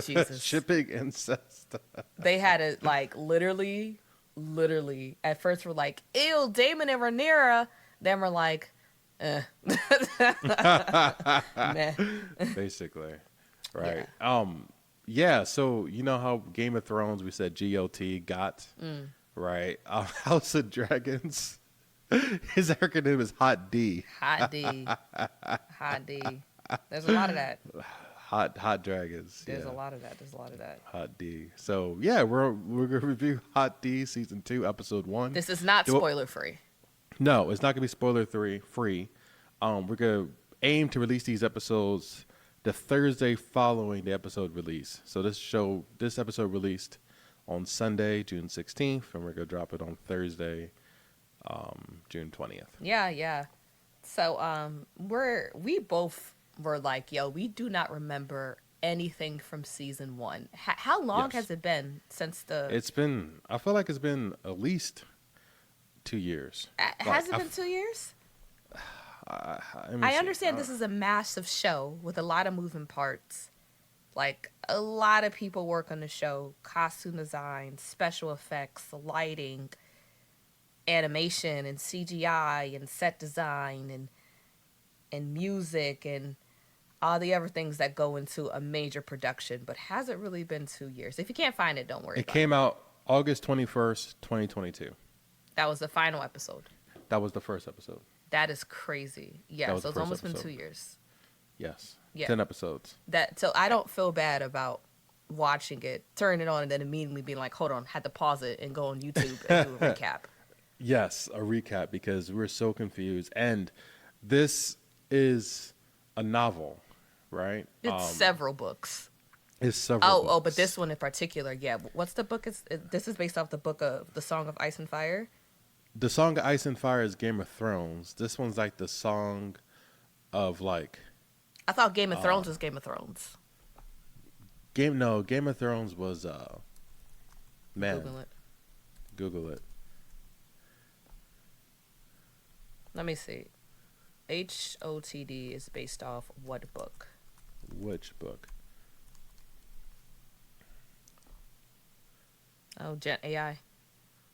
Jesus. Shipping incest. They had it like literally. At first, we're like, ew, Damon and Rhaenyra. Then we're like, meh. Basically, Yeah. right? Yeah. So you know how Game of Thrones we said GOT got right? House of Dragons. His acronym is Hot D. Hot D. Hot D. There's a lot of that. Hot Dragons. There's Yeah. a lot of that. There's a lot of that. Hot D. So yeah, we're gonna review Hot D season 2, episode 1. This is not Do it- spoiler free. No, it's not gonna be spoiler free. We're gonna aim to release these episodes the Thursday following the episode release. So this episode released on Sunday, June 16th, and we're gonna drop it on Thursday, June 20th. Yeah. So we both were like, yo, we do not remember anything from season 1. How long Yes. has it been since I feel like it's been at least 2 years. has it been 2 years? Let me I see. understand this is a massive show with a lot of moving parts. Like, a lot of people work on the show. Costume design, special effects, lighting, animation, and CGI, and set design, and music, and all the other things that go into a major production. But has it really been 2 years? If you can't find it, don't worry It about came out August 21st, 2022. That was the final episode. That was the first episode. That is crazy. That Yeah, was so the it's first almost been episode. 2 years. Yes. Yeah. 10 episodes. So I don't feel bad about watching it, turning it on, and then immediately being like, hold on, had to pause it and go on YouTube and do a recap. Yes, a recap because we're so confused. And this is a novel, right? It's several books. It's several But books. this one in particular, yeah. What's the book? This is based off the book of The Song of Ice and Fire. The Song of Ice and Fire is Game of Thrones. This one's like the song of like I thought Game of Thrones was Game of Thrones. Game of Thrones was man. Google it. Google it. Let me see. HOTD is based off what book? Which book? Oh, Gen AI.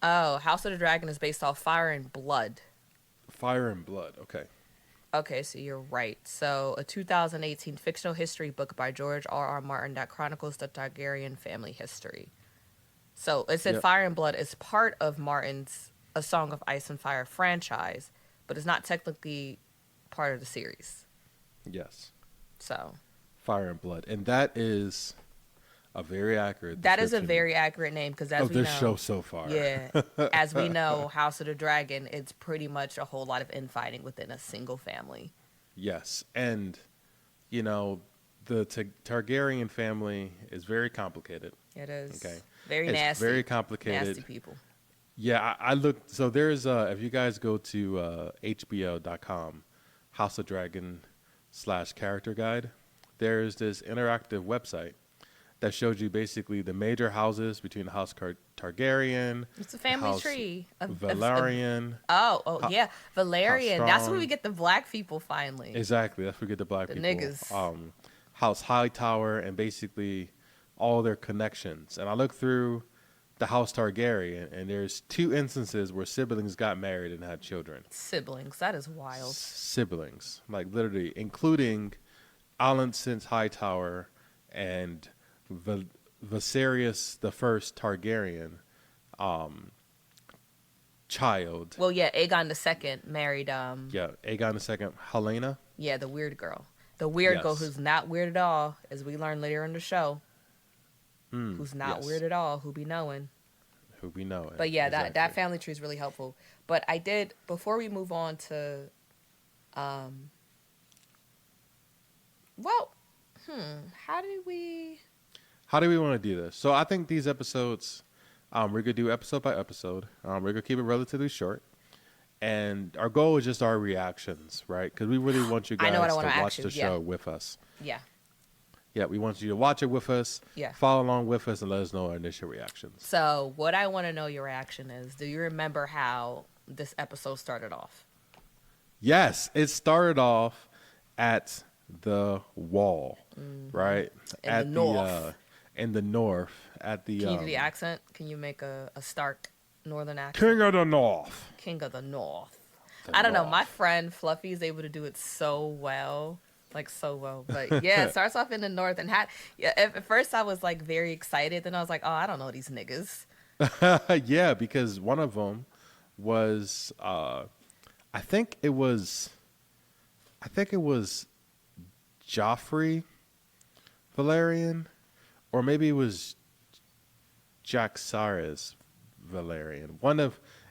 Oh, House of the Dragon is based off Fire and Blood. Fire and Blood. Okay. Okay, so you're right. So, a 2018 fictional history book by George R.R. Martin that chronicles the Targaryen family history. So, it said Yep. Fire and Blood is part of Martin's A Song of Ice and Fire franchise, but it's not technically part of the series. Yes. So, Fire and Blood. And that is a very accurate that is a description very accurate name because as of we this know, show so far. yeah, as we know, House of the Dragon, it's pretty much a whole lot of infighting within a single family. Yes. And, you know, the Targaryen family is very complicated. It is Okay. very It's nasty. very complicated. Nasty people. Yeah, I looked. So there's, if you guys go to HBO.com, House of Dragon / character guide, there's this interactive website that shows you basically the major houses between the House Targaryen, It's a family House tree. Valerian. Yeah, Valerian. That's where Strong. we get the black people finally. Exactly. That's where we get the black The people. niggas. House Hightower and basically all their connections. And I looked through the House Targaryen, and there's 2 instances where siblings got married and had children. Siblings. That is wild. Siblings, like literally, including Alicent Hightower and Viserys the First Targaryen, child. Well, yeah, Aegon II married Yeah, Aegon II, Helena. yeah, the weird girl. The weird girl Yes. who's not weird at all, as we learn later in the show. Who's not yes. weird at all, who be knowing. Who we know. But yeah, that exactly. family tree is really helpful. But I did, before we move on to how do we How do we want to do this? So I think these episodes, we're gonna do episode by episode. We're gonna keep it relatively short, and our goal is just our reactions, right? Because we really want you I guys know what I to wanna watch ask the you, yeah. show with us. yeah. Yeah, we want you to watch it with us. Yeah. Follow along with us and let us know our initial reactions. So, what I want to know your reaction is, do you remember how this episode started off? Yes, it started off at the wall, right? In at the north. in the North at the Can you do the accent? Can you make a Stark Northern accent? King of the North. King of the North. The I don't know. My North. friend Fluffy is able to do it so well. Like so well. But yeah, it starts off in the north and had yeah, at first I was like very excited, then I was like, oh, I don't know these niggas. Yeah, because one of them was I think it was Joffrey Valerian, or maybe it was Jaxaris Valerian.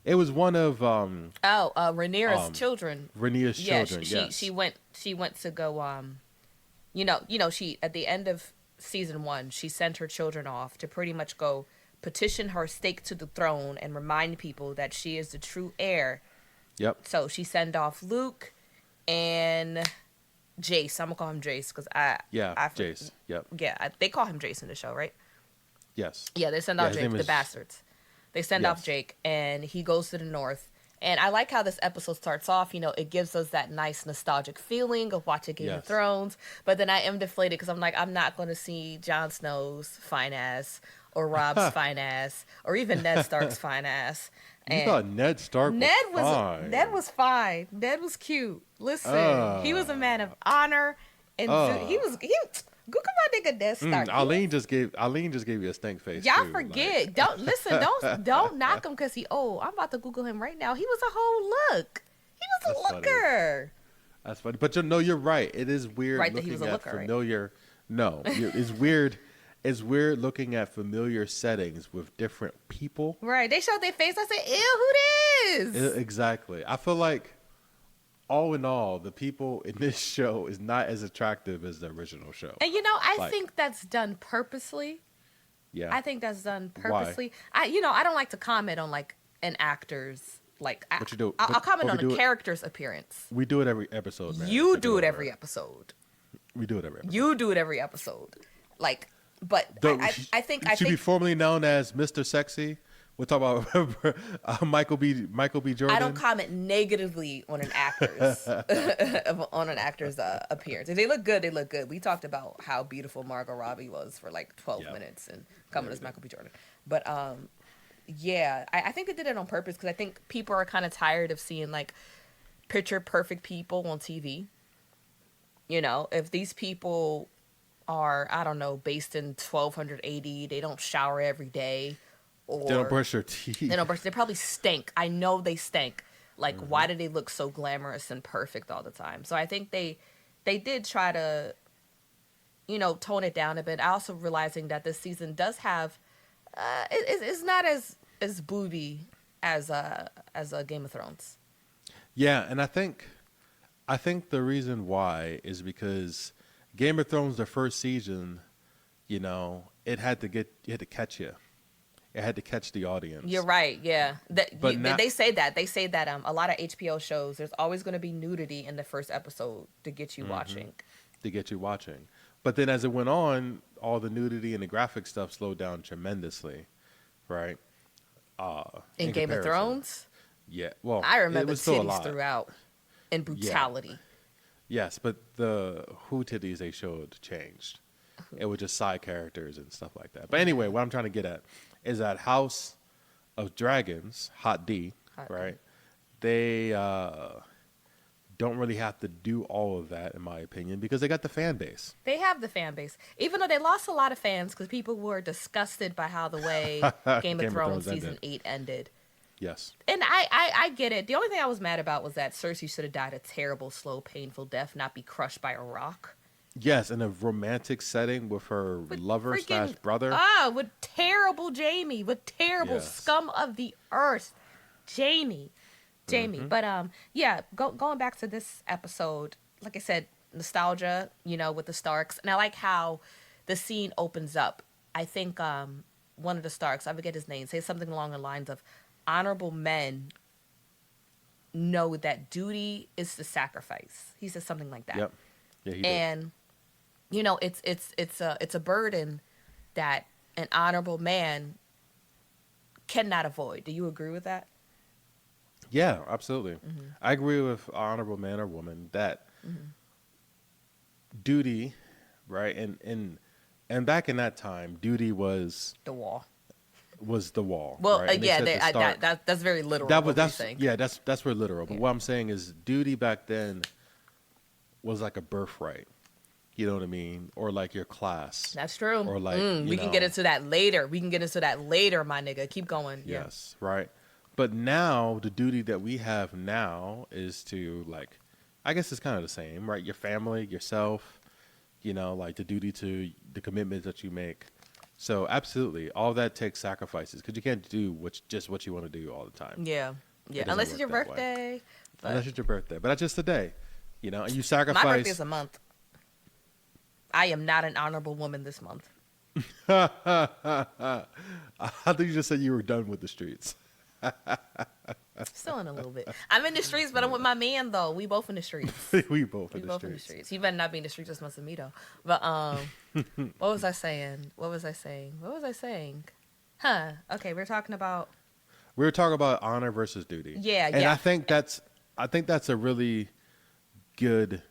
It was one of Oh, Rhaenyra's children. Rhaenyra's Yeah, children. she, Yes. she went to go she at the end of season 1, she sent her children off to pretty much go petition her stake to the throne and remind people that she is the true heir. Yep. So she sent off Luke and Jace. I'm gonna call him Jace because Yeah. I Jace. Yep. yeah, they call him Jace in the show, right? Yes. Yeah, they send Yeah, off his Jake, name the is- bastards. They send off Yes. Jake, and he goes to the north. And I like how this episode starts off. You know, it gives us that nice nostalgic feeling of watching Game of Yes. Thrones. But then I am deflated because I'm like, I'm not going to see Jon Snow's fine ass, or Rob's fine ass, or even Ned Stark's fine ass. You thought Ned Stark Ned was fine. Ned was fine. Ned was cute. Listen, he was a man of honor, and he Google my nigga Ned Stark. Eileen just gave you a stink face. Y'all too, forget. Don't listen. Don't knock him because he old. I'm about to Google him right now. He was a whole look. He was a That's funny. looker. That's funny, but you're right. It is weird Right, that looking he was a at looker, right? familiar. No, it's weird. It's weird looking at familiar settings with different people. Right. They showed their face. I said, ew, who this? Exactly. I feel like, all in all, the people in this show is not as attractive as the original show. And you know, I Like- think that's done purposely. Yeah. I think that's done Why? purposely. I don't like to comment on like an actor's But you do- I'll but- comment but on we do a it- character's appearance. We do it every episode, man. You Take do it over. every episode. We do it every episode. You do it every episode. Like, but I think should be formerly known as Mr. Sexy. We'll talk about Michael B. Jordan. I don't comment negatively on an actor's appearance. If they look good, they look good. We talked about how beautiful Margot Robbie was for like 12 Yeah. minutes and coming as Michael B. Jordan. But yeah, I think they did it on purpose because I think people are kind of tired of seeing like picture perfect people on TV. You know, if these people are, I don't know, based in 1280, they don't shower every day. Or They don't brush their teeth. they don't brush. They probably stink. I know they stink. Like, why do they look so glamorous and perfect all the time? So I think they did try to, tone it down a bit. I also realizing that this season does have, it's not as booby as a Game of Thrones. Yeah, and I think the reason why is because Game of Thrones, the first season, it had to catch you. It had to catch the audience. You're right. Yeah, But now- they say that. They say that a lot of HBO shows, there's always going to be nudity in the first episode to get you watching. To get you watching. But then as it went on, all the nudity and the graphic stuff slowed down tremendously, right? In Game of comparison. Thrones, Yeah. Well, I it remember was still a titties lot. throughout and brutality. Yes, but the who titties they showed changed. It was just side characters and stuff like that. But anyway, what I'm trying to get at is that House of Dragons, Hot D, Hot D. right? They don't really have to do all of that, in my opinion, because they got the fan base. They have the fan base, even though they lost a lot of fans because people were disgusted by how the way Game of Thrones season ended. 8 ended. Yes. And I get it. The only thing I was mad about was that Cersei should have died a terrible, slow, painful death, not be crushed by a rock. Yes, in a romantic setting with her With lover freaking- / brother. With terrible Jamie, with terrible Yes. scum of the earth, Jamie. Mm-hmm. But yeah, going back to this episode, like I said, nostalgia, with the Starks, and I like how the scene opens up. I think one of the Starks, I forget his name, says something along the lines of, "Honorable men know that duty is the sacrifice." He says something like that. Yep. Yeah, he did. And it's a burden that an honorable man cannot avoid. Do you agree with that? Yeah, absolutely. I agree with honorable man or woman that duty, right, and And back in that time, duty The wall. was the wall, Well, right? And they yeah, said the Stark. that's very literal. That was what we're that's saying. yeah, that's where literal. But Yeah. what I'm saying is, duty back then was like a birthright. You know what I mean? Or like your class. That's true. Or like We can get into that later. We can get into that later, my nigga. Keep going. Yeah. yes, right. But now the duty that we have now is to like, I guess it's kind of the same, right? Your family, yourself, like the duty to the commitments that you make. So absolutely, all that takes sacrifices because you can't do what you want to do all the time. Yeah. Yeah. doesn't Unless it's your work that way. birthday. But Unless it's your birthday, but that's just a day, and you my sacrifice. birthday is a month. I am not an honorable woman this month. I think you just said you were done with the streets. Still in a little bit. I'm in the streets, but I'm with my man though. We both in the streets. we both We in the both in the streets. streets. You better not be in the streets just must me though. But what was I saying? Huh. Okay, we're talking about We were talking about honor versus duty. Yeah, and yeah. I think that's a really good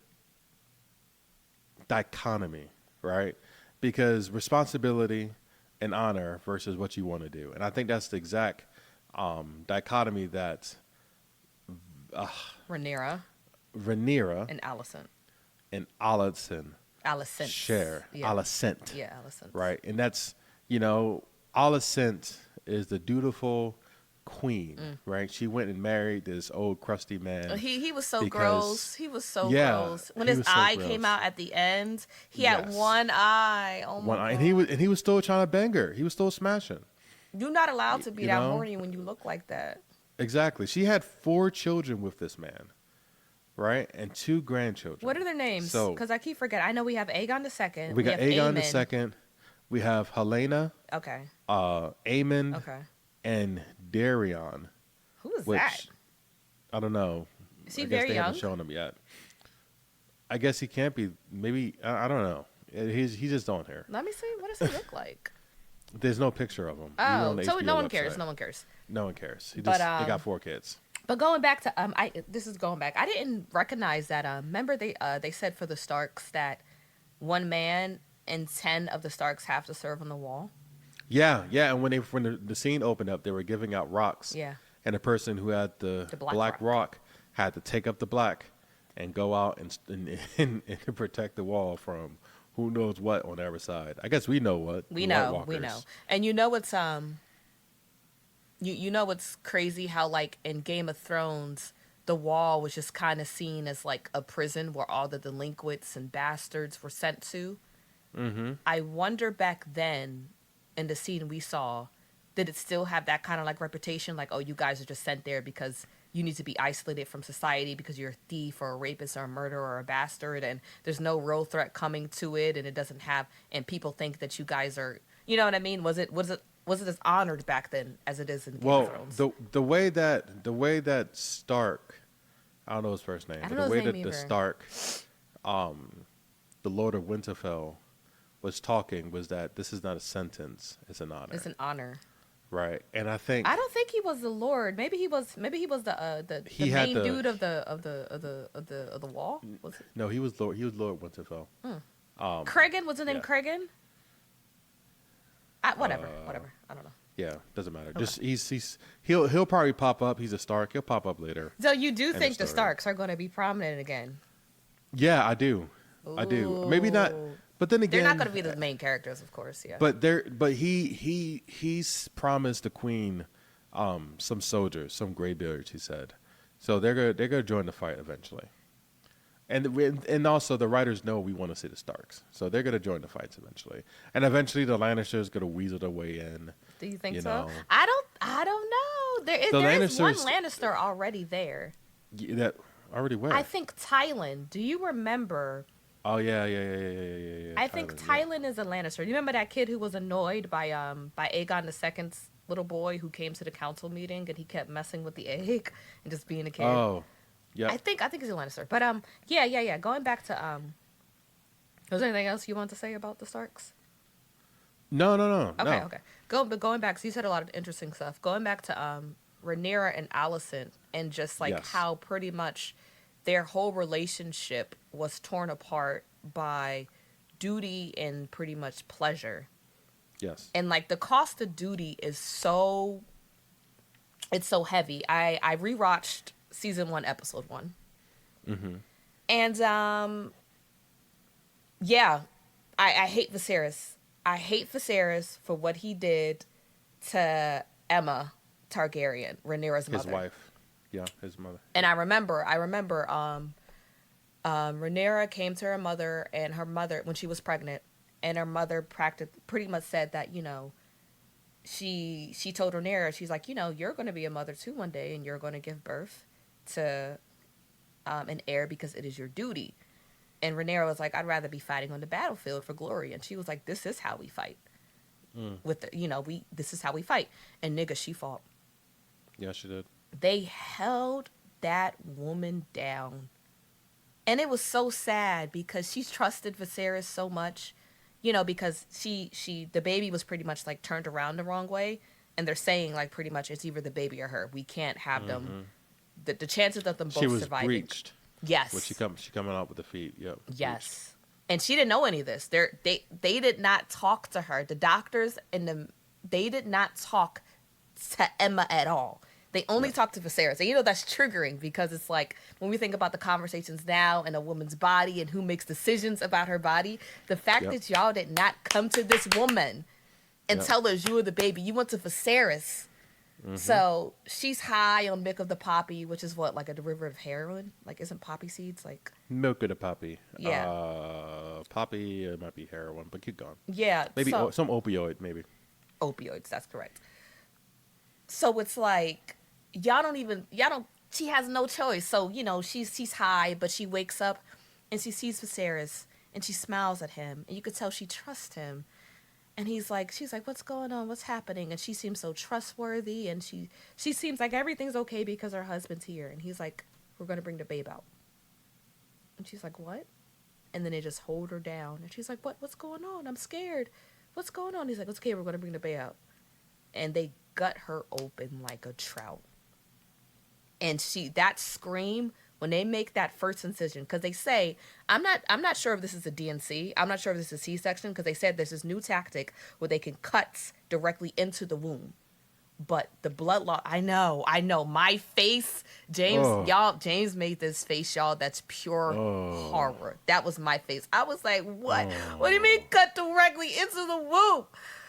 dichotomy, right? Because responsibility and honor versus what you want to do, and I think that's the exact dichotomy that Rhaenyra Rhaenyra and Allison. and Allison Alicent. share. Yeah. Alicent, Yeah, Alicent. right? And that's Alicent is the dutiful queen, right? She went and married this old crusty man. He was so because- gross. He was so Yeah, gross. When he his was so eye gross. came out at the end, he had Yes. one eye. Oh my One god. eye, and he was still trying to bang her. He was still smashing. You're not allowed to be You that know? horny when you look like that. Exactly. She had 4 children with this man, right? And 2 grandchildren. What are their names? So- Because I keep forgetting. I know we have Aegon the Second. We got have Aegon the Aemon. second. We have Helena, Okay. Aemon, Okay. and Darion. Who is Which that? I don't know. Is he I guess very they young? haven't shown him yet. I guess he can't be. Maybe I don't know. He's just on here. Let me see. What does he look like? There's no picture of him. even Oh, on the so HBO no one website. cares. No one cares. No one cares. He But, just he got 4 kids. But going back to this is going back. I didn't recognize that. Remember they said for the Starks that one man and 10 of the Starks have to serve on the wall. Yeah. And when the scene opened up, they were giving out rocks. Yeah. And the person who had the black black rock had to take up the black and go out and protect the wall from who knows what on every side. I guess we know what. We the know, White we Walkers. know. And you know what's you know what's crazy how like in Game of Thrones the wall was just kind of seen as like a prison where all the delinquents and bastards were sent to. Mm-hmm. I wonder back then in the scene we saw, did it still have that kind of like reputation? Like, oh, you guys are just sent there because you need to be isolated from society because you're a thief or a rapist or a murderer or a bastard, and there's no real threat coming to it, and it doesn't have, and people think that you guys are, you know what I mean? Was it as honored back then as it is in Game of Well, Thrones? the way that Stark, I don't know his first name, I but don't the know way his that name the either. Stark, the Lord of Winterfell, was talking was that this is not a sentence; it's an honor, It's an honor. right? And I think I don't think he was the Lord. Maybe he was the He had main the- dude of the wall. Was it? no, he was Lord. He was Lord Winterfell. Cregan? Was his name yeah. Cregan? Whatever. I don't know. Yeah, doesn't matter. Just he'll probably pop up. He's a Stark. He'll pop up later. So you do End think of the story. Starks are going to be prominent again? Yeah, I do. I do. Maybe not. Ooh. But then again, They're not going to be the main characters, of course. Yeah. But he's promised the queen some soldiers, some graybeards. He said, so they're gonna join the fight eventually. And also the writers know we want to see the Starks, so they're gonna join the fights eventually. And eventually the Lannisters gonna weasel their way in. do you think you so? know. I don't know. There is one Lannisters- Lannister already there. That already where? I think Tylan. Do you remember? Oh yeah. I think Tyler, Tylan is a Lannister. You remember that kid who was annoyed by Aegon II's little boy who came to the council meeting and he kept messing with the egg and just being a kid. Oh, yeah. I think he's a Lannister. But yeah. Going back to was there anything else you want to say about the Starks? No. Okay. Going back, so you said a lot of interesting stuff. Going back to Rhaenyra and Alicent and just like Yes. how pretty much their whole relationship was torn apart by duty and pretty much pleasure. Yes. And like the cost of duty is so, it's so heavy. I rewatched season 1, episode 1. Mm-hmm. And yeah, I hate Viserys. I hate Viserys for what he did to Emma Targaryen, Rhaenyra's mother. His wife. Yeah, his mother. And I remember Rhaenyra came to her mother, and her mother, when she was pregnant, and her mother pretty much said that, you know, she told Rhaenyra, she's like, you know, you're going to be a mother too one day, and you're going to give birth to an heir because it is your duty. And Rhaenyra was like, I'd rather be fighting on the battlefield for glory. And she was like, this is how we fight. With the, you know, this is how we fight. And nigga, she fought. Yeah, she did. They held that woman down. And it was so sad because she trusted Viserys so much, you know, because the baby was pretty much like turned around the wrong way. And they're saying like pretty much it's either the baby or her. We can't have them. The chances of them both She was surviving. breached. Yes. When she coming out with the feet. Yep. Yes. And she didn't know any of this. They did not talk to her. The doctors and they did not talk to Emma at all. They only talked to Viserys. And you know that's triggering because it's like when we think about the conversations now in a woman's body and who makes decisions about her body, the fact that y'all did not come to this woman and tell her you were the baby. You went to Viserys. Mm-hmm. So she's high on milk of the poppy, which is what, like a derivative of heroin? Like, isn't poppy seeds like milk of the poppy? Yeah. Poppy, it might be heroin, but keep going. Yeah. Maybe some opioid, maybe. Opioids, that's correct. So it's like she has no choice. So, you know, she's high, but she wakes up and she sees Viserys and she smiles at him, and you could tell she trusts him. And she's like, what's going on? What's happening? And she seems so trustworthy. And she seems like everything's okay because her husband's here. And he's like, we're going to bring the babe out. And she's like, what? And then they just hold her down. And she's like, what's going on? I'm scared. What's going on? He's like, it's okay. We're going to bring the babe out. And they gut her open like a trout. And that scream, when they make that first incision, because they say, I'm not sure if this is a DNC, I'm not sure if this is a C-section, because they said there's this new tactic where they can cut directly into the womb. But the blood loss, I know, my face, James made this face, y'all, that's pure horror. That was my face. I was like, what? What do you mean cut directly into the womb?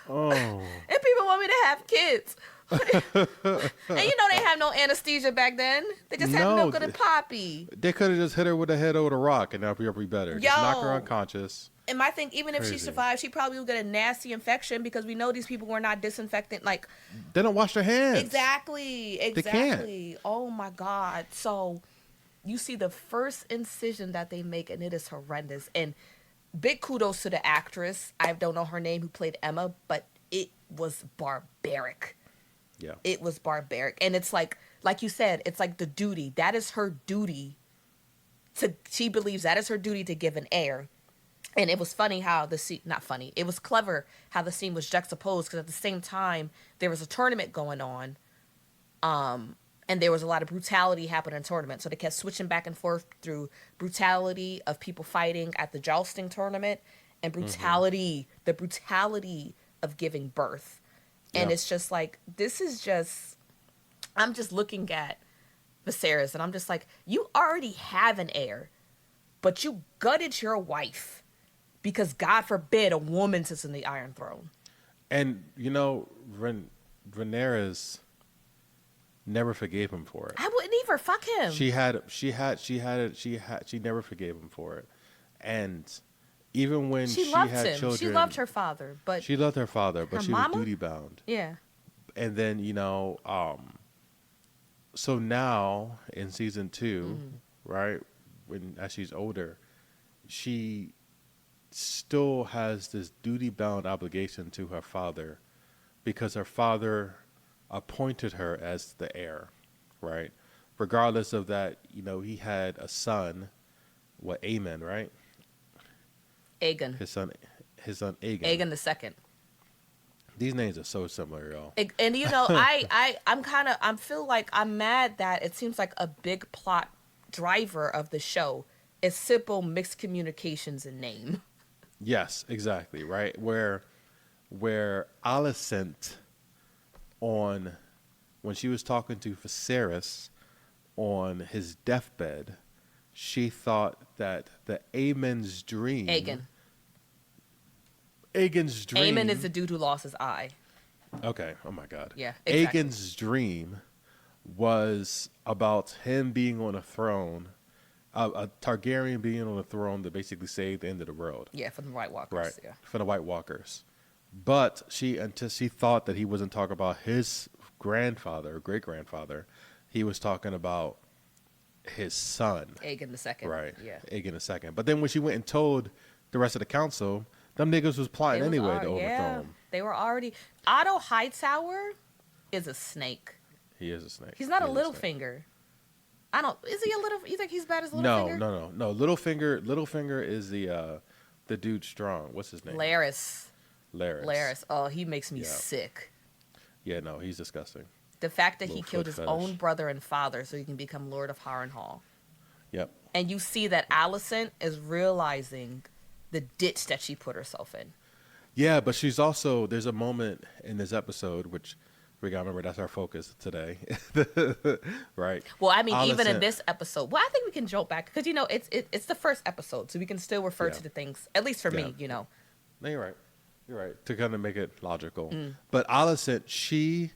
And people want me to have kids. And you know they have no anesthesia back then. They just had milk of the poppy. They could have just hit her with a head over the rock and that'd be better. Just knock her unconscious. And my thing, even if she survived, she probably would get a nasty infection because we know these people were not disinfectant. Like, they don't wash their hands. Exactly. They can't. Oh my God. So you see the first incision that they make, and it is horrendous. And big kudos to the actress. I don't know her name who played Emma, but it was barbaric. Yeah. It was barbaric. And it's like you said, it's like the duty. That is her duty she believes that is her duty to give an heir. And it was funny how the scene, not funny, it was clever how the scene was juxtaposed because at the same time, there was a tournament going on. And there was a lot of brutality happening in the tournament. So they kept switching back and forth through brutality of people fighting at the jousting tournament and brutality, the brutality of giving birth. And it's just like, I'm just looking at Viserys and I'm just like, you already have an heir, but you gutted your wife because God forbid a woman sits in the Iron Throne. And, you know, Rhaenyra's never forgave him for it. I wouldn't either. Fuck him. She never forgave him for it. And even when she loved had him. children, she loved her father, but she loved her father, but she mama? was duty bound. Yeah. And then, you know, so now in season 2, right, as she's older, she still has this duty bound obligation to her father because her father appointed her as the heir, right? Regardless of that, you know, he had a son, Aemon, right? Aegon. His son Aegon. Aegon the second. These names are so similar, y'all. And you know, I feel like I'm mad that it seems like a big plot driver of the show is simple mixed communications in name. Yes, exactly. Right. Where Alicent on when she was talking to Viserys on his deathbed, she thought that the Aegon. Aegon's Aemon is dream. the dude who lost his eye. Okay. Oh my God. Yeah, exactly. Aegon's dream was about him being on a throne, a Targaryen being on a throne to basically save the end of the world. Yeah, from the White Right. Walkers. Yeah. For the White Walkers. But she thought that he wasn't talking about his grandfather or great grandfather. He was talking about his son. Aegon the second. Right. Yeah. Aegon the second. But then when she went and told the rest of the council, them niggas was plotting anyway to overthrow him. They were already. Otto Hightower is a snake. He is a snake. He's not He a is little snake. finger. I don't. Is he a little? You think he's bad as No, Littlefinger? no. Littlefinger is the dude strong. What's his name? Laris. Laris. Laris. Oh, he makes me Yeah. sick. Yeah, no, he's disgusting. The fact that he Little killed foot his fetish. own brother and father so he can become Lord of Harrenhal. Yep. And you see that Alicent is realizing the ditch that she put herself in. Yeah, but she's also there's a moment in this episode which we gotta remember that's our focus today, right? Well, I mean, even in Alicent- this episode, well, I think we can joke back because it's the first episode, so we can still refer Yeah. to the things. At least for Yeah. me, you know. No, you're right. You're right to kind of make it logical. Mm. But Alicent,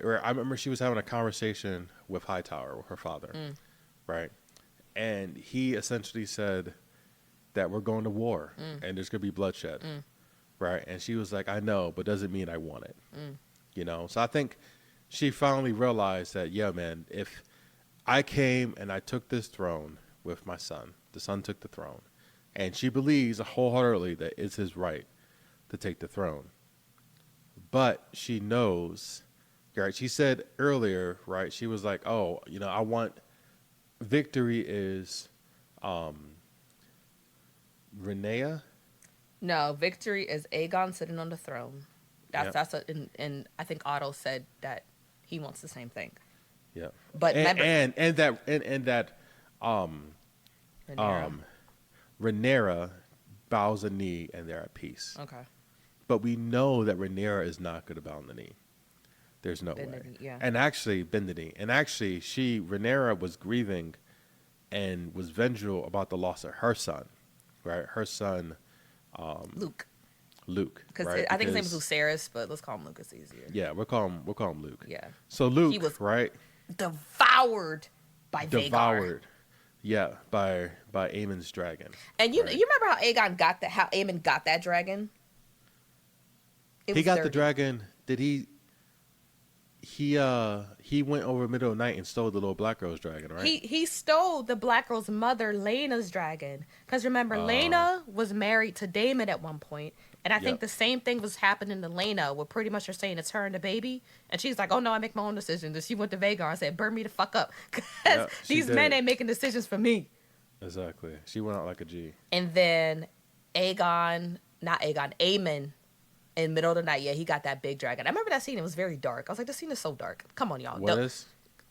I remember she was having a conversation with Hightower, with her father, Mm. right? And he essentially said that we're going to war Mm. and there's gonna be bloodshed, right? And she was like, "I know, but doesn't mean I want it." Mm. You know, so I think she finally realized that, yeah, man, if I came and I took this throne with my son, the son took the throne, and she believes wholeheartedly that it's his right to take the throne. But she knows, right? She said earlier, right? She was like, "Oh, I want victory is Rhaenyra." No, victory is Aegon sitting on the throne. Yep. And I think Otto said that he wants the same thing. Yeah. But remember, And that Rhaenyra. Rhaenyra bows a knee and they're at peace. Okay. But we know that Rhaenyra is not going to bow the knee. There's no Bend the way. knee, yeah. And actually, bend the knee. And actually, Rhaenyra was grieving and was vengeful about the loss of her son, right? Her son, Luke. Luke. Because right? I think his name is Lucerys, but let's call him Luke. It's easier. Yeah, we'll call him Luke. Yeah. So Luke, He was right? Devoured by Vhagar. Devoured. Yeah, by Aemon's dragon. And you right? you remember how Aemon got that dragon? It He was got the dirty. dragon. Did he? He went over middle of the night and stole the little black girl's dragon, right? He stole the black girl's mother, Lena's dragon. Because remember, Lena was married to Daemon at one point, and I think Yep. the same thing was happening to Lena, where pretty much they're saying it's her and the baby, and she's like, "Oh no, I make my own decisions." And she went to Vhagar and said, "Burn me the fuck up, because Yep, she these men did. ain't making decisions for me." Exactly. She went out like a G. And then Aemon, in the middle of the night, yeah, he got that big dragon. I remember that scene. It was very dark. I was like, this scene is so dark. Come on, y'all. What No, is?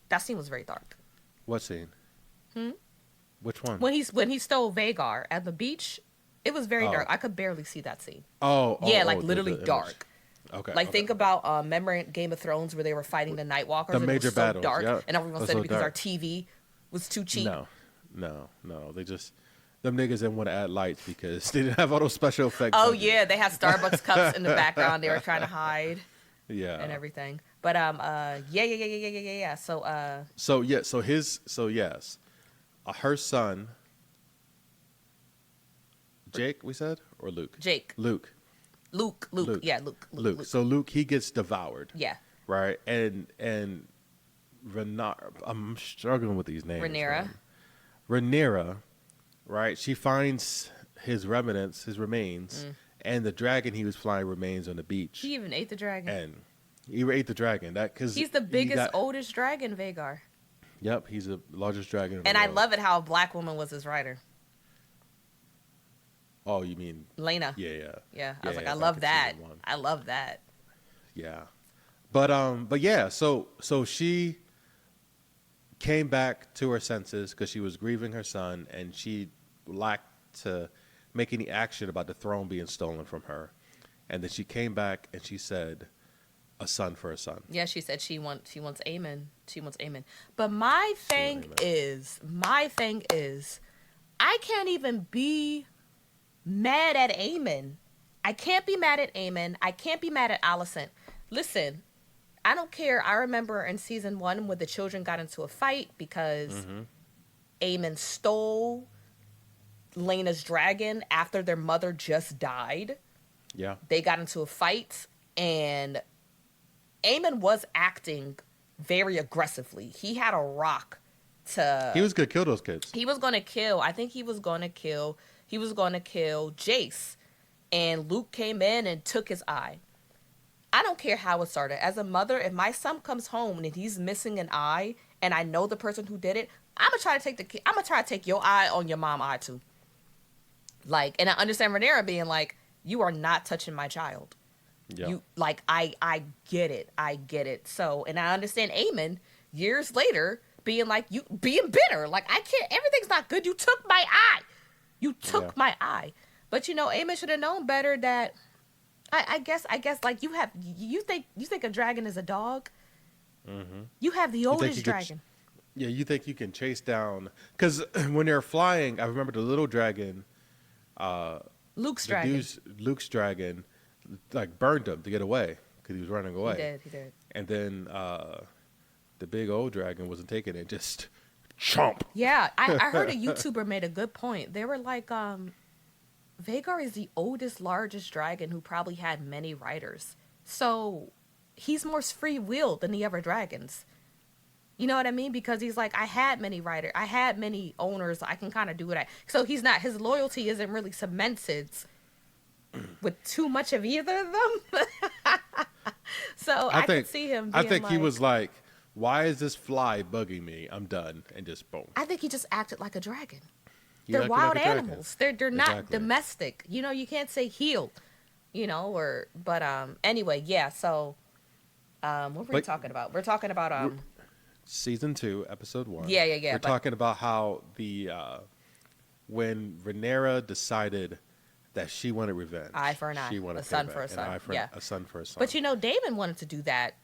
that scene was very dark. What scene? Which one? When he stole Vhagar at the beach, it was very Oh. dark. I could barely see that scene. Yeah, Like literally image. dark. Okay. Like okay. think about remember in Game of Thrones where they were fighting the Night Walkers The and major it was so battles, dark, yeah. and everyone It was said so it because our dark. TV was too cheap. No. They just them niggas didn't want to add lights because they didn't have all those special effects. Oh budget. yeah, they had Starbucks cups in the background. They were trying to hide Yeah. and everything. But yeah. So yes, her son, Jake, we said, or Luke. Jake, Luke. Luke. Yeah, Luke. So Luke, he gets devoured, Yeah, right? And I'm struggling with these names. Rhaenyra. man. Rhaenyra, right? She finds his remnants, his remains, and the dragon he was flying remains on the beach. He even ate the dragon. And he ate the dragon. He's the biggest, oldest dragon, Vhagar. Yep, he's the largest dragon. In And the I world. love it how a black woman was his rider. Oh, you mean? Lena. Yeah. Yeah. I was like, yeah, I back love in that. season one. I love that. Yeah, but yeah. So she came back to her senses because she was grieving her son, and she lacked to make any action about the throne being stolen from her. And then she came back and she said, "A son for a son." Yeah, she said she wants Aemon. She wants Aemon. But my thing is, I can't even be mad at Aemon. I can't be mad at Aemon. I can't be mad at Alicent. Listen, I don't care. I remember in season 1 when the children got into a fight because Aemon stole Lena's dragon after their mother just died. Yeah. They got into a fight, and Aemon was acting very aggressively. He had a rock to... He was going to kill those kids. He was going to kill... I think he was going to kill Jace. And Luke came in and took his eye. I don't care how it started. As a mother, if my son comes home and he's missing an eye, and I know the person who did it, I'm gonna try to take your eye on your mom's eye too. Like, and I understand Rhaenyra being like, "You are not touching my child." Yeah. You like, I get it. So, and I understand Aemon years later being like, you being bitter. Like, I can't. Everything's not good. You took my eye. My eye. But Aemon should have known better. That I guess like you think a dragon is a dog. Mm-hmm. You have the oldest dragon. Yeah, you think you can chase down... Because when they're flying, I remember the little dragon... Luke's dragon, like, burned him to get away because he was running away. He did. And then the big old dragon wasn't taking it, just chomp. Yeah, I heard a YouTuber made a good point. They were like, Vhagar is the oldest, largest dragon who probably had many riders. So he's more free-willed than the other dragons. You know what I mean? Because he's like, I had many riders. I had many owners. I can kind of do what So he's not... His loyalty isn't really cemented with too much of either of them. So I could see him being I think he was like, why is this fly bugging me? I'm done. And just boom. I think he just acted like a dragon. They're wild animals. They're not domestic. You can't say healed. Anyway, yeah, so what were we talking about? We're talking about Season 2, episode 1. Yeah. We're talking about how when Rhaenyra decided that she wanted revenge. Eye for an eye. She wanted a son for a son. A son for a son. But Daemon wanted to do that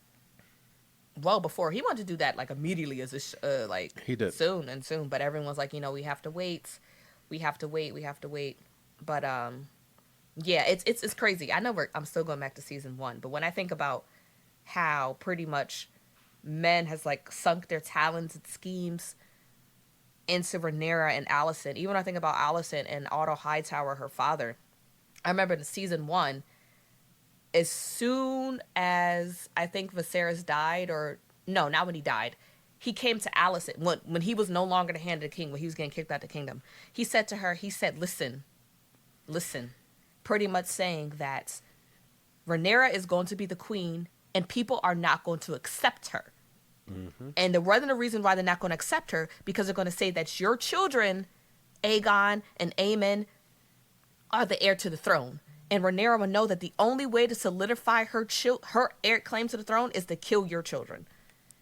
well before. He wanted to do that like immediately he did. soon. But everyone's like, we have to wait. We have to wait. But yeah, it's crazy. I know I'm still going back to season 1, but when I think about how pretty much men has like sunk their talents and schemes into Rhaenyra and Alicent. Even when I think about Alicent and Otto Hightower, her father, I remember in season 1, as soon as I think Viserys died, or no, not when he died, he came to Alicent when he was no longer the hand of the king, when he was getting kicked out of the kingdom. He said to her, listen, pretty much saying that Rhaenyra is going to be the queen and people are not going to accept her. Mm-hmm. And the reason why they're not going to accept her, because they're going to say that your children, Aegon and Aemon, are the heir to the throne. And Rhaenyra will know that the only way to solidify her heir claim to the throne is to kill your children.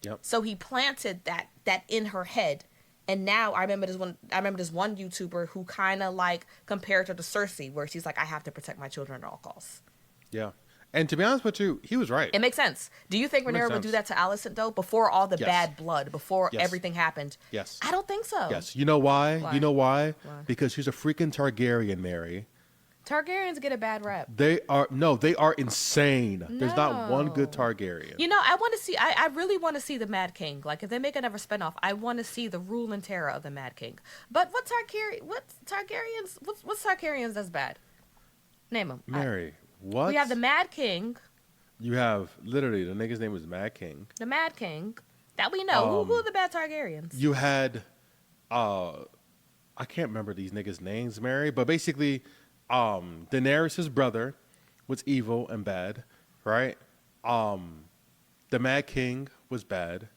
Yep. So he planted that in her head. And now I remember this one YouTuber who kind of like compared her to Cersei, where she's like, I have to protect my children at all costs. Yeah. And to be honest with you, he was right. It makes sense. Do you think Rhaenyra would do that to Alicent, though, before all the bad blood, before everything happened? Yes. I don't think so. Yes. You know why? You know why? Because she's a freaking Targaryen, Mary. Targaryens get a bad rep. They are insane. No. There's not one good Targaryen. I want to see. I really want to see the Mad King. Like, if they make another spinoff, I want to see the rule and terror of the Mad King. But what's Targaryens that's bad? Name them, Mary. What? We have the Mad King. You have literally the nigga's name was Mad King. The Mad King that we know. Who are the bad Targaryens? You had, I can't remember these niggas' names, Mary, but basically. Daenerys' brother was evil and bad, right? The Mad King was bad.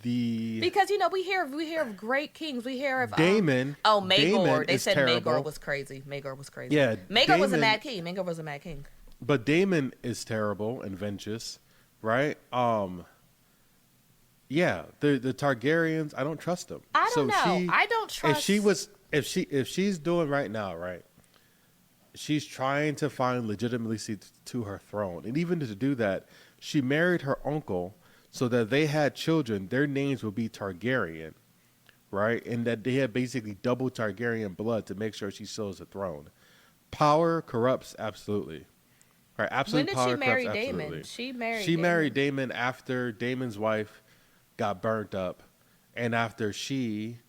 Because we hear of great kings. We hear of Daemon. Maegor. Daemon they said terrible. Maegor was crazy. Yeah, Maegor was a mad king. Maegor was a mad king. But Daemon is terrible and vengeance, right? Yeah, the Targaryens. I don't trust them. I don't know. I don't trust. if she's doing right now, right? She's trying to find legitimacy to her throne, and even to do that, she married her uncle so that they had children. Their names would be Targaryen, right? And that they had basically double Targaryen blood to make sure she still has the throne. Power corrupts absolutely. Right, When absolute did she power corrupts marry Damon? absolutely. She married She married Damon. Damon after Damon's wife got burnt up, and after she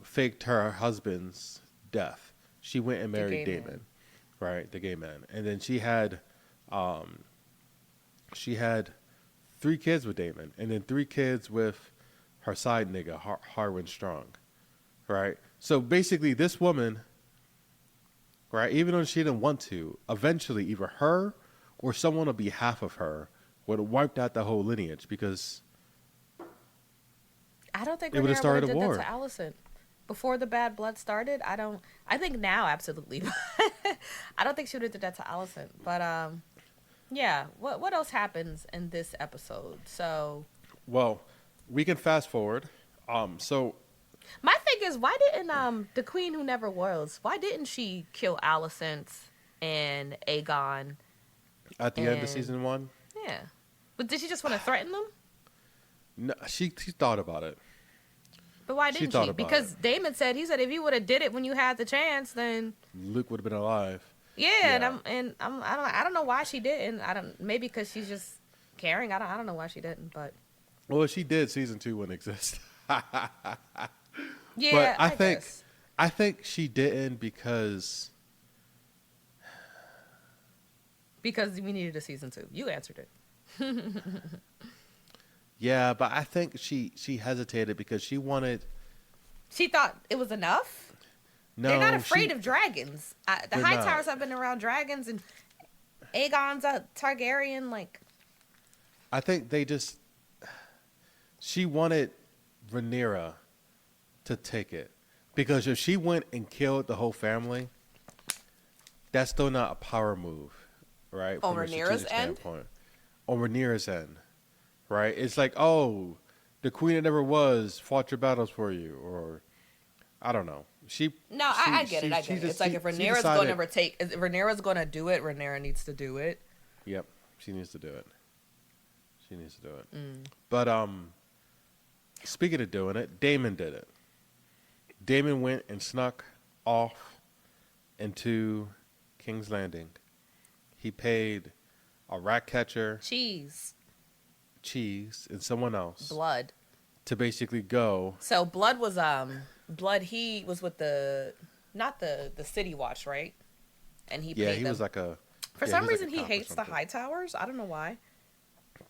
faked her husband's death. She went and The married gay man. Damon, right, the gay man, and then um, she had 3 kids with Damon, and then 3 kids with her side nigga Harwin Strong, right. So basically, this woman, right, even though she didn't want to, eventually either her or someone on behalf of her would have wiped out the whole lineage because I don't think it would have Rhaenyra would have started a did that to war. Allison. Before the bad blood started, I don't. I think now, absolutely. I don't think she would have did that to Allison. But yeah. What else happens in this episode? So Well, we can fast forward. So my thing is, why didn't the queen who never was? Why didn't she kill Alicent and Aegon? at the end of And season 1, yeah, but did she just want to threaten them? no, she thought about it. But why She didn't thought she? about Because Damon said if you would have did it when you had the chance, then Luke would have been alive. yeah. Yeah. I don't know why she didn't. I don't maybe because she's just caring. I don't know why she didn't. But Well, if she did, season 2 wouldn't exist. yeah, But I guess. I think she didn't because Because we needed a season 2. You answered it. yeah, but I think she hesitated because she wanted She thought it was enough. no. They're not afraid she, of dragons. The They're High not. Towers have been around dragons, and Aegon's a Targaryen. Like, I think she wanted Rhaenyra to take it because if she went and killed the whole family, that's still not a power move, right? On From a Rhaenyra's strategic end? standpoint. On Rhaenyra's end, right? It's like, oh, the queen that never was fought your battles for you, or I don't know. no, I get it. I get it. It's like if Rhaenyra's going to if Rhaenyra's going to do it, Rhaenyra needs to do it. Yep, she needs to do it. She needs to do it. Mm. But speaking of doing it, Damon did it. Damon went and snuck off into King's Landing. He paid a rat catcher, Cheese, cheese, and someone else blood. to basically go. So blood was blood. He was with not the city watch, right? And he Yeah, paid he them. was like a. For yeah, some he was reason, like a he cop or hates the something. High Towers. I don't know why.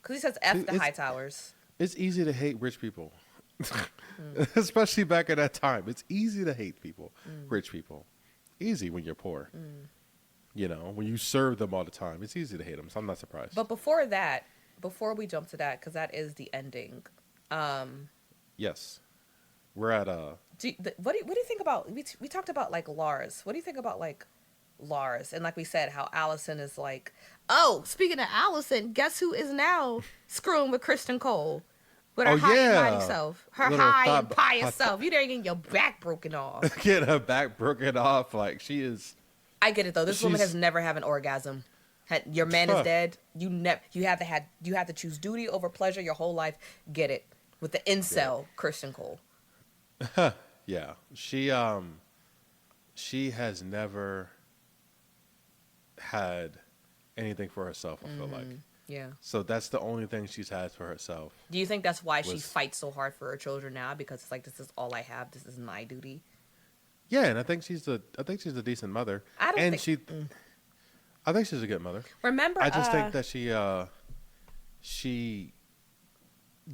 Because he says F See, the High Towers. It's easy to hate rich people, especially back at that time. It's easy to hate people, rich people. Easy when you're poor. You know, when you serve them all the time, it's easy to hate them. So I'm not surprised. But before that, before we jump to that, because that is the ending. Yes, we're at What do you think about? We talked about like Lars. What do you think about like Lars? And like we said, how Allison is like. Oh, speaking of Allison, guess who is now screwing with Kristen Cole? With her Oh, high and yeah. mighty self. Her Little high and thought- pious self. You there getting your back broken off. getting her back broken off. Like she is. I get it though. This woman She's- has never had an orgasm. Your man is Huh. dead. You have to choose duty over pleasure your whole life. Get it. With the incel Kristen Cole. Yeah, she has never had anything for herself. I feel like Yeah. so that's the only thing she's had for herself. Do you think that's why she Was- fights so hard for her children now? Because it's like, this is all I have. This is my duty. Yeah, and I think she's a decent mother. I don't and think- I think she's a good mother. Remember, I just think that she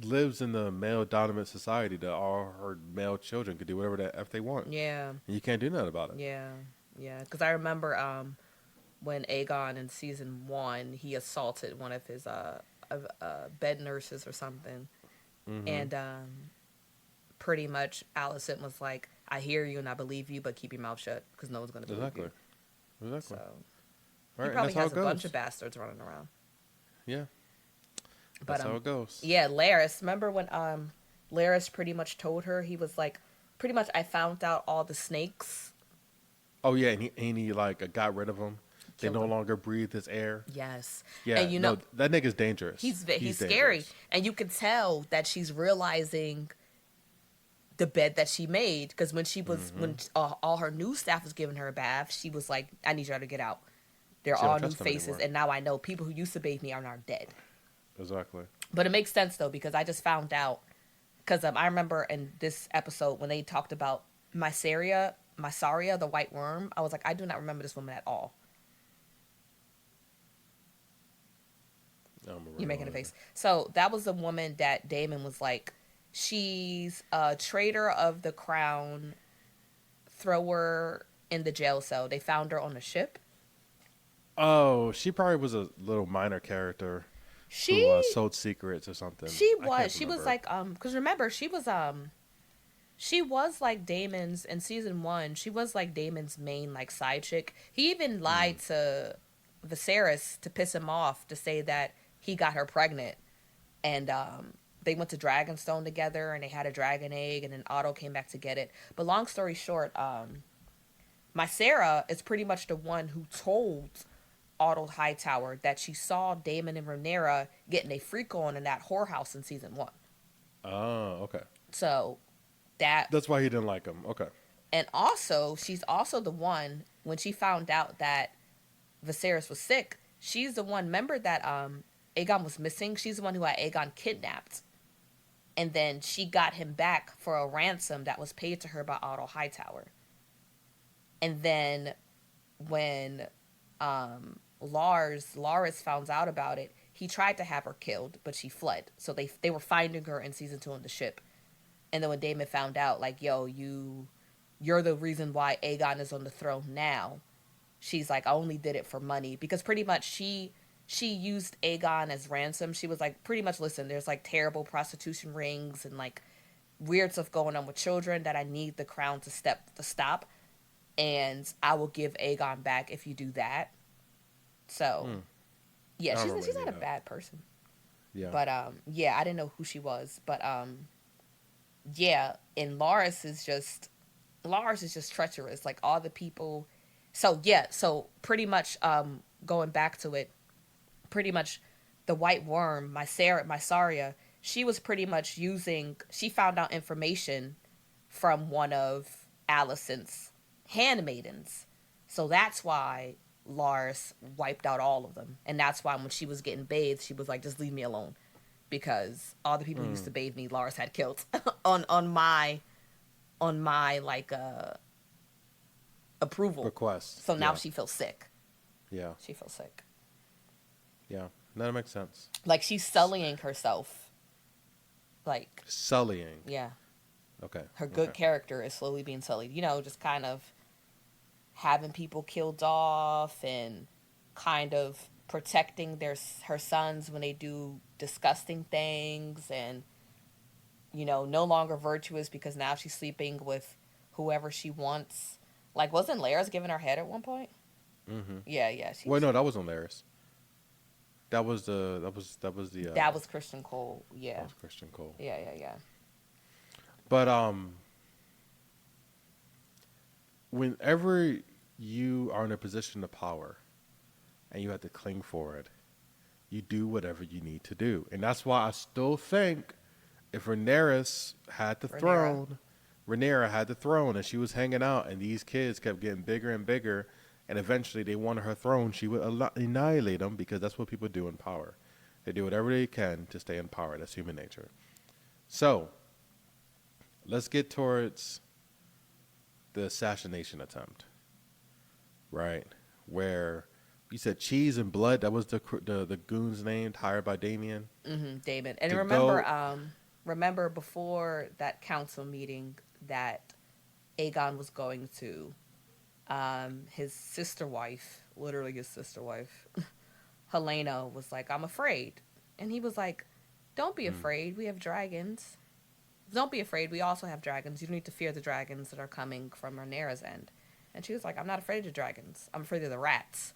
lives in the male dominant society that all her male children could do whatever the f they want. yeah, And you can't do nothing about it. yeah. Because I remember when Aegon in season 1, he assaulted one of his bed nurses or something. Mhm. And pretty much Allison was like, I hear you and I believe you, but keep your mouth shut because no one's going to believe Exactly. you. Exactly. So Right, he and probably that's how has it a bunch goes. of bastards running around. Yeah. But That's how it goes. yeah, Laris. Remember when Laris pretty much told her, he was like, pretty much I found out all the snakes. Oh yeah, and he like got rid of them. They Killed no them. longer breathe his air. Yes. Yeah, And you know, no, that nigga's dangerous. he's He's scary, dangerous. and you can tell that she's realizing the bed that she made, because when all her new staff was giving her a bath, she was like, I need y'all to get out. They're She don't all new trust them faces, anymore. and now I know people who used to bathe me are now dead. Exactly. But it makes sense though, because I just found out, because I remember in this episode when they talked about Mysaria, the white worm. I was like, I do not remember this woman at all. I don't remember You're her making a either. face. So that was the woman that Damon was like, she's a traitor of the crown, throw her in the jail cell. They found her on a ship. Oh, she probably was a little minor character who She sold secrets or something. she I can't was she was remember. like because remember she was like Damon's in season one. She was like Damon's main like side chick. He even lied to Viserys to piss him off, to say that he got her pregnant, and they went to Dragonstone together and they had a dragon egg, and then Otto came back to get it. But long story short, my Sarah is pretty much the one who told Otto Hightower that she saw Damon and Rhaenyra getting a freak on in that whorehouse in season one. Oh, okay. So that, That's why he didn't like him. Okay. and also she's also the one when she found out that Viserys was sick. She's the one. Remember that Aegon was missing. She's the one who had Aegon kidnapped, and then she got him back for a ransom that was paid to her by Otto Hightower. And then when Lars found out about it, he tried to have her killed, but she fled. So they were finding her in season 2 on the ship. And then when Damon found out, like, yo, you're the reason why Aegon is on the throne now. She's like, I only did it for money, because pretty much she used Aegon as ransom. She was like, pretty much, listen, there's like terrible prostitution rings and like weird stuff going on with children that I need the crown to stop, and I will give Aegon back if you do that. So, yeah, I don't she's remember not any a of that. bad person. Yeah. But yeah, I didn't know who she was. But yeah, and Lars is just treacherous. Like all the people. So yeah, so pretty much going back to it, pretty much the white worm, Mysaria, she was pretty much she found out information from one of Alicent's handmaidens. So that's why Lars wiped out all of them. And that's why when she was getting bathed, she was like, just leave me alone. Because all the people who used to bathe me, Lars had killed on my like approval. Request. So now Yeah. she feels sick. Yeah. She feels sick. Yeah. No, that makes sense. Like she's sullying herself. Like, Sullying. yeah. Okay. Her good Okay. character is slowly being sullied. You know, just kind of having people killed off and kind of protecting her sons when they do disgusting things, and no longer virtuous because now she's sleeping with whoever she wants. Like, wasn't Laris giving her head at one point? Mm-hmm. Yeah. Wait, no, that wasn't Laris. That was the That was Christian Cole. Yeah. that was Christian Cole. Yeah. But whenever you are in a position of power and you have to cling for it, you do whatever you need to do. And that's why I still think if Rhaenyra had the throne, Rhaenyra had the throne and she was hanging out and these kids kept getting bigger and bigger and eventually they wanted her throne, she would annihilate them, because that's what people do in power. They do whatever they can to stay in power. That's human nature. So, let's get towards the assassination attempt, right? Where you said Cheese and Blood, that was the goon's name hired by Damien. Damon. And To remember, go- remember before that council meeting that Aegon was going to, his sister wife, literally his sister wife, Helena, was like, I'm afraid. And he was like, don't be afraid. We have dragons. Don't be afraid. We also have dragons. You don't need to fear the dragons that are coming from Rhaenyra's end. And she was like, I'm not afraid of the dragons. I'm afraid of the rats.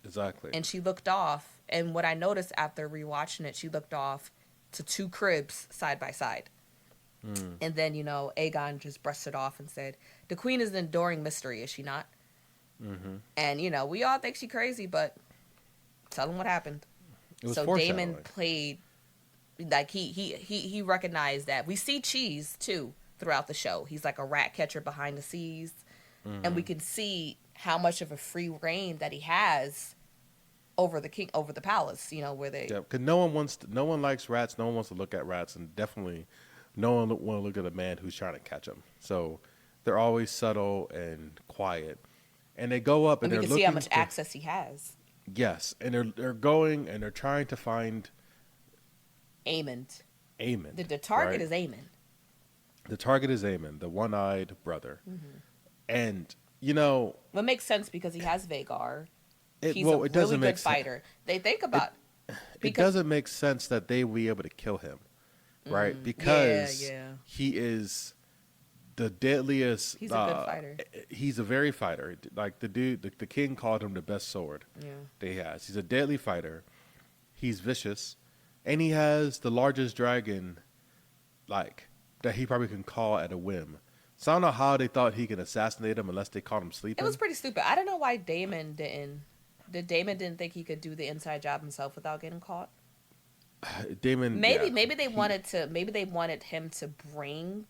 Exactly. And she looked off. And what I noticed after rewatching it, she looked off to two cribs side by side. Mm. And then, Aegon just brushed it off and said, the queen is an enduring mystery, is she not? Mm-hmm. And, we all think she crazy, but tell them what happened. It was So Damon foreshadowing. played, like, he recognized that. We see Cheese, too, throughout the show. He's like a rat catcher behind the scenes. And we Mm-hmm. can see how much of a free reign that he has over the palace, where they. Yeah, because no one likes rats. No one wants to look at rats, and definitely, no one want to look at a man who's trying to catch them. So, they're always subtle and quiet, and they go up And and we they're can see how looking much to access he has. yes, and they're going and they're trying to find Aemond. Aemon, The target right? is Aemond. The target is Aemon, the one-eyed brother, Mm-hmm. and What makes sense because he has Vagar. it He's a well, it really doesn't make good sense. fighter. They think about It because doesn't make sense that they will be able to kill him, right? yeah, Because yeah. he is the deadliest. He's a good fighter. He's a very fighter. Like the dude, the king called him the best sword Yeah. that he has. He's a deadly fighter. He's vicious, and he has the largest dragon, like that he probably can call at a whim. So I don't know how they thought he could assassinate him unless they caught him It sleeping. was pretty stupid. I don't know why Damon didn't. Did Damon didn't think he could do the inside job himself without getting caught? Damon, Maybe yeah, maybe they wanted him to bring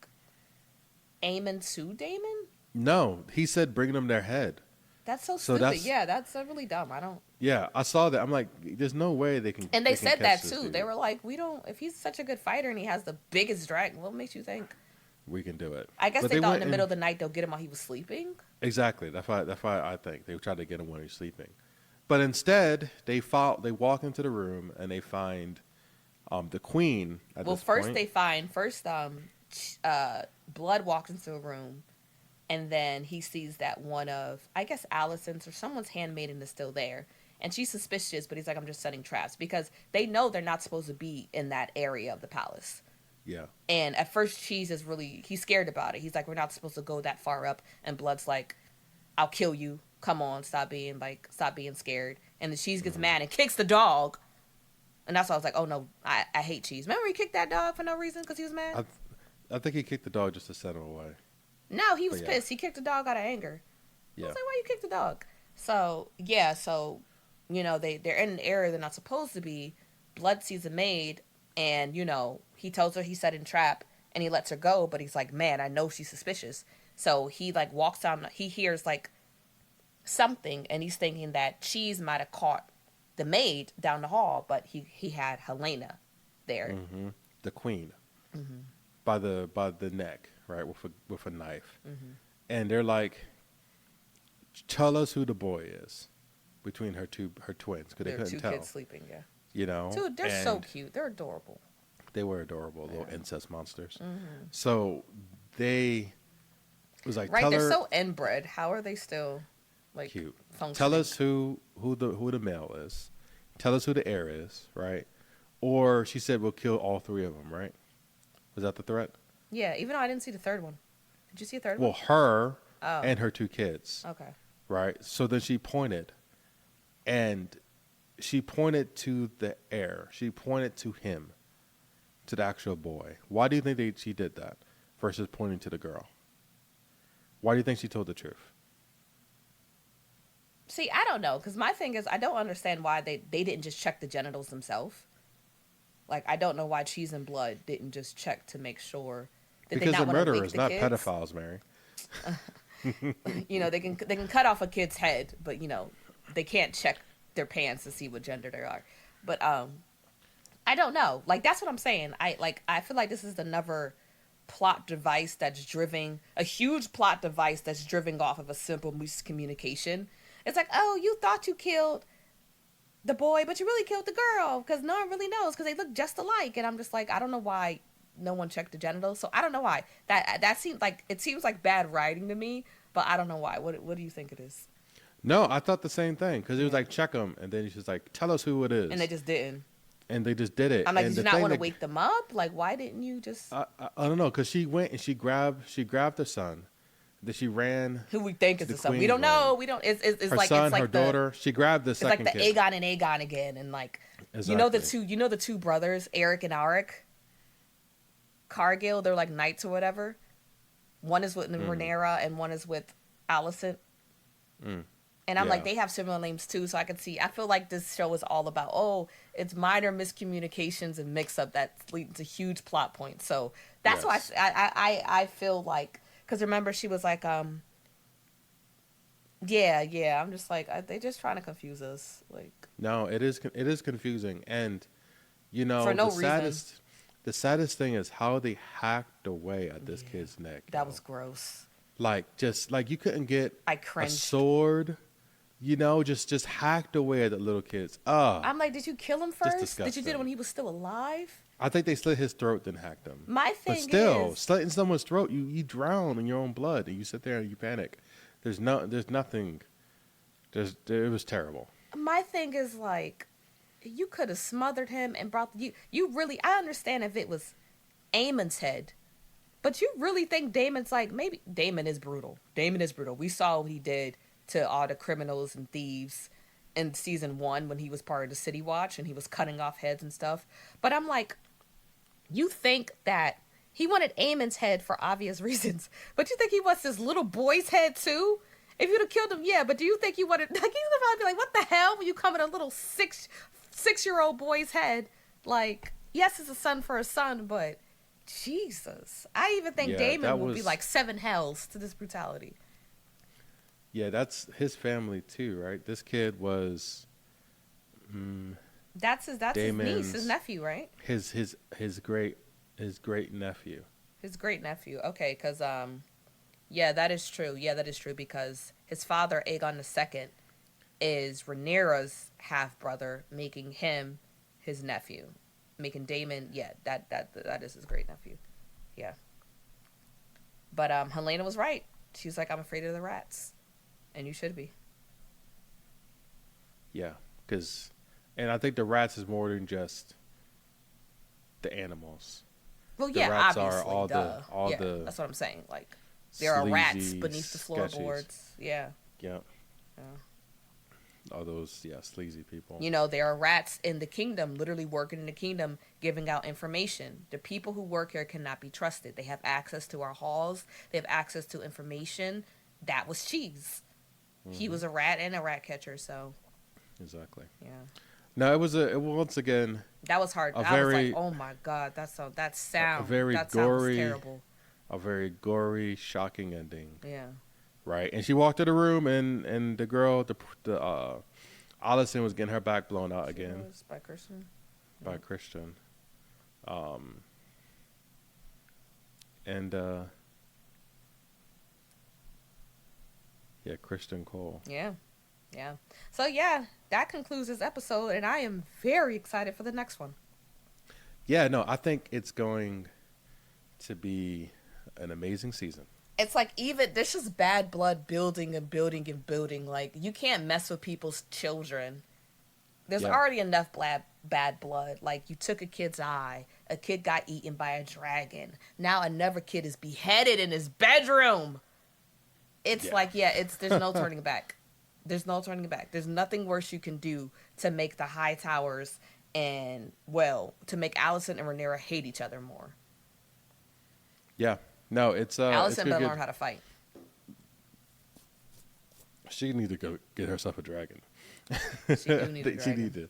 Aemon to Damon. no, he said bring them their head. That's so So stupid. that's Yeah, that's really dumb. I don't. yeah. I saw that. I'm like, there's no way they can. And they can said catch that this too. dude. They were like, "We don't. If he's such a good fighter and he has the biggest dragon, what makes you think?" We can do it. I guess But they thought in went the middle of the night they'll get him while he was sleeping. exactly. That's why I think they tried to get him when he's sleeping. But instead, they walk into the room and they find the queen at Well, this first point. they find Blood walks into a room, and then he sees that one of I guess Allison's or someone's handmaiden is still there, and she's suspicious. But he's like, I'm just setting traps because they know they're not supposed to be in that area of the palace. Yeah. And at first, he's scared about it. He's like, we're not supposed to go that far up. And Blood's like, I'll kill you. Come on, stop being scared. And then Cheese gets mad and kicks the dog. And that's why I was like, oh no, I hate Cheese. Remember he kicked that dog for no reason because he was mad? I think he kicked the dog just to send him away. No, he was But yeah. pissed. He kicked the dog out of anger. I Yeah. was like, why you kick the dog? So, yeah, they're in an area they're not supposed to be. Blood sees a maid, and, he tells her he's setting trap, and he lets her go, but he's like, man, I know she's suspicious. So he, like, walks down, he hears, like, something, and he's thinking that Cheese might have caught the maid down the hall, but he had Helena there. Hmm. The queen by the neck, right, with a knife, and they're like, tell us who the boy is between her twins because they There are couldn't two tell. kids sleeping, yeah. Dude, they're And so cute. They're adorable. they were adorable little incest monsters. Mm-hmm. So they was like, Right, tell they're her so inbred. How are they still, like, cute. functioning? Tell us who the male is. Tell us who the heir is, right? Or she said we'll kill all three of them, right? Was that the threat? Yeah, even though I didn't see the third one. Did you see a third Well, one? her Oh, and her two kids, okay. right? So then she pointed, and she pointed to the heir. She pointed to him, to the actual boy. Why do you think she did that versus pointing to the girl? Why do you think she told the truth? See, I don't know, because my thing is, I don't understand why they didn't just check the genitals themselves. Like, I don't know why Cheese and Blood didn't just check to make sure that Because they they're not want to wake murderers, the not kids. pedophiles, Mary. They can cut off a kid's head, but they can't check their pants to see what gender they are. But I don't know. Like, that's what I'm saying. I feel like this is another plot device that's driven a huge plot device that's driven off of a simple miscommunication. It's like, oh, you thought you killed the boy, but you really killed the girl because no one really knows because they look just alike. And I'm just like, I don't know why no one checked the genitals. So I don't know why that seems like bad writing to me, but I don't know why. What do you think it is? No, I thought the same thing because it was like check them, and then she's like, tell us who it is, And they just didn't. and they just did it. I'm like, And did you the not thing want to that- wake them up? Like, why didn't you just? I don't know because she went and she grabbed her son, then she ran. Who we think is the the son? We queen don't know. ran. We don't. It's Her like son, it's like her daughter. She grabbed the It's like second the kid. Aegon and Aegon again, and like Exactly. the two brothers, Eric and Arik. Cargill. They're like knights or whatever. One is with Mm, Rhaenyra and one is with Alicent. mm, And I'm like, yeah. they have similar names too, so I can see. I feel like this show is all about, oh, it's minor miscommunications and mix up that leads to huge plot points. So that's why Yes. I feel like, because remember she was like, yeah, yeah. I'm just like, they just trying to confuse us, like No, it is confusing, and you for know no reason. the saddest thing is how they hacked away at this Yeah, kid's neck, that was yo. gross. Like just like you couldn't get I a cringed. sword, you know, just hacked away at the little kids. I'm like, did you kill him Just first? Did you did it disgusting. when he was still alive? I think they slit his throat then hacked him. My But thing still, is, slitting someone's throat, you drown in your own blood and you sit there and you panic. There's nothing. It was terrible. my thing is like, you could have smothered him and brought you really. I understand if it was Aemon's head, but you really think Damon's like, maybe Damon is brutal. Damon is brutal. We saw what he did to all the criminals and thieves in season 1 when he was part of the City Watch and he was cutting off heads and stuff. But I'm like, you think that he wanted Aemon's head for obvious reasons, but you think he wants this little boy's head too? If you'd have killed him, yeah, but do you think you wanted, like, you'd probably be like, what the hell when you come in a little six year old boy's head? Like, yes, it's a son for a son, but Jesus. I even think Yeah, Damon that will be was like 7 hells to this brutality. yeah, that's his family too, right? This kid was mm, That's his niece, his Damon's nephew, right? his great nephew. His great nephew. Okay, because yeah, that is true. Yeah, that is true because his father, Aegon II, is Rhaenyra's half brother, making him his nephew, making Daemon. Yeah, that is his great nephew. Yeah, but Helena was right. She was like, "I'm afraid of the rats," and you should be. Yeah, because and I think the rats is more than just the animals. Well, The yeah, rats are obviously, duh. all Yeah, the that's what I'm saying. Like, there are rats sleazy beneath the sketchies. floorboards. Yeah, Yeah, yeah. all those sleazy people. You know, there are rats in the kingdom, literally working in the kingdom, giving out information. The people who work here cannot be trusted. They have access to our halls. They have access to information. That was Cheese. He Hmm. was a rat and a rat catcher. So Exactly. yeah, No, it was once again that was hard. a I was like, very oh my god, a sound. very That sound was gory terrible. a very gory, shocking ending, Yeah. right? And she walked to the room, and the girl, the Allison was getting her back blown out She again was by Christian. by Yeah. Christian, um, and yeah, Christian Cole. Yeah. Yeah. So yeah, that concludes this episode, and I am very excited for the next one. Yeah, no, I think it's going to be an amazing season. It's like, even there's just bad blood building and building and building. Like, you can't mess with people's children. There's Yeah, already enough bad blood. Like, you took a kid's eye, a kid got eaten by a dragon. Now another kid is beheaded in his bedroom. It's yeah, like, yeah, it's there's no turning back. There's no turning back. There's nothing worse you can do to make the High Towers and, well, to make Allison and Rhaenyra hate each other more. yeah. No, it's Allison gonna better get. learn how to fight. She need to go get herself a dragon. She do need a She need dragon. to.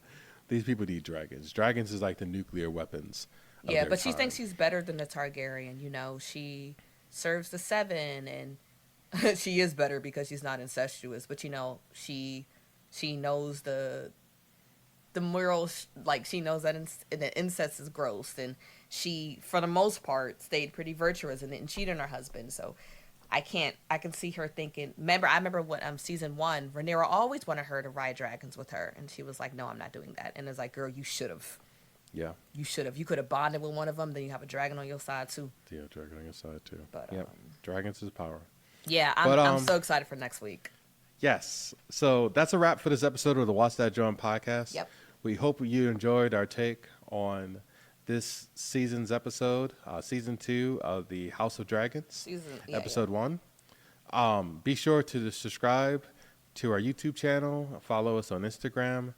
These people need dragons. Dragons is like the nuclear weapons of Yeah, their but she thinks time. she's better than the Targaryen. You know, she serves the seven, and she is better because she's not incestuous. But you know, she knows the morals. Like, she knows that that incest is gross, and she, for the most part, stayed pretty virtuous and didn't cheat on her husband. So I can't. I can see her thinking. I remember when season 1, Rhaenyra always wanted her to ride dragons with her, and she was like, "No, I'm not doing that." And it's like, "Girl, you should have. Yeah, You should have. You could have bonded with one of them. Then you have a dragon on your side too." yeah, dragon on your side too. But Yep, dragons is power. yeah, But I'm so excited for next week. yes. So that's a wrap for this episode of the Watch That John podcast. Yep. We hope you enjoyed our take on this season's episode, season 2 of the House of Dragons, Yeah, episode 1. Be sure to subscribe to our YouTube channel, follow us on Instagram,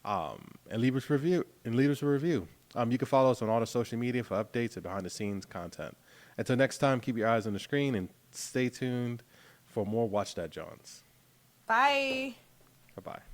and leave us a review. You can follow us on all the social media for updates and behind the scenes content. Until next time, keep your eyes on the screen and stay tuned for more Watch That Johns. Bye. Bye bye.